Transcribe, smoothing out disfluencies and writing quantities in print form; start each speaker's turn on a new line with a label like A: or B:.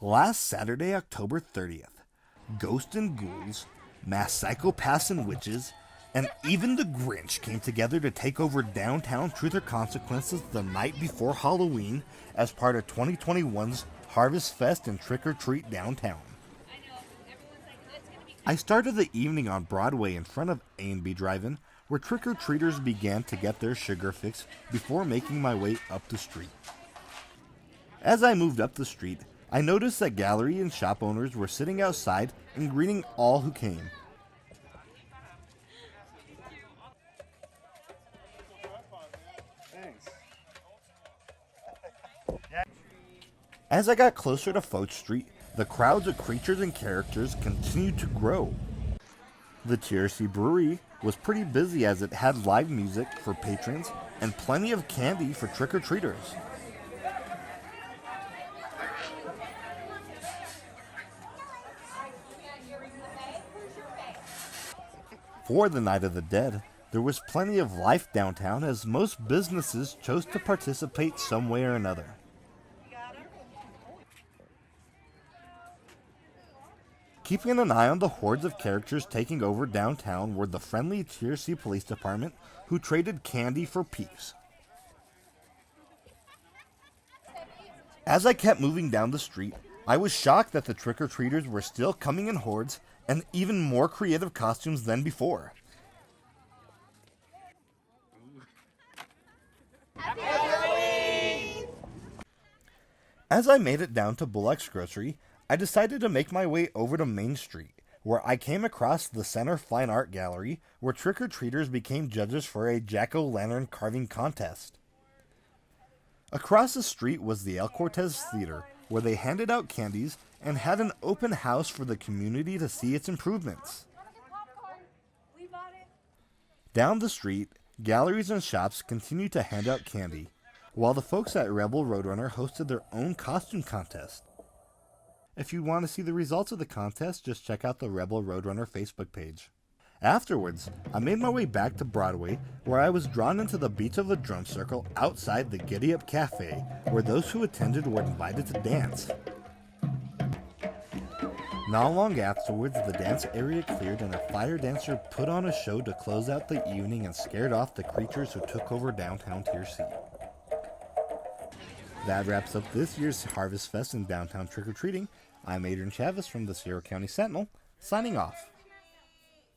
A: Last Saturday, October 30th, ghosts and ghouls, mass psychopaths and witches, and even the Grinch came together to take over downtown Truth or Consequences the night before Halloween as part of 2021's Harvest Fest and Trick or Treat downtown. I started the evening on Broadway in front of A&B Drive-In, where trick-or-treaters began to get their sugar fix before making my way up the street. As I moved up the street, I noticed that gallery and shop owners were sitting outside and greeting all who came. As I got closer to Foch Street, the crowds of creatures and characters continued to grow. The TRC Brewery was pretty busy as it had live music for patrons and plenty of candy for trick-or-treaters. For the Night of the Dead, there was plenty of life downtown as most businesses chose to participate some way or another. Keeping an eye on the hordes of characters taking over downtown were the friendly TRC Police Department, who traded candy for peace. As I kept moving down the street, I was shocked that the trick-or-treaters were still coming in hordes and even more creative costumes than before. As I made it down to Bullock's Grocery, I decided to make my way over to Main Street, where I came across the Center Fine Art Gallery, where trick-or-treaters became judges for a jack-o'-lantern carving contest. Across the street was the El Cortez Theater, where they handed out candies and had an open house for the community to see its improvements. Down the street, galleries and shops continued to hand out candy, while the folks at Rebel Roadrunner hosted their own costume contest. If you want to see the results of the contest, just check out the Rebel Roadrunner Facebook page. Afterwards, I made my way back to Broadway, where I was drawn into the beats of a drum circle outside the Giddy Up Cafe, where those who attended were invited to dance. Not long afterwards, the dance area cleared and a fire dancer put on a show to close out the evening and scared off the creatures who took over downtown TRC. That wraps up this year's Harvest Fest in downtown trick-or-treating. I'm Adrian Chavez from the Sierra County Sentinel, signing off.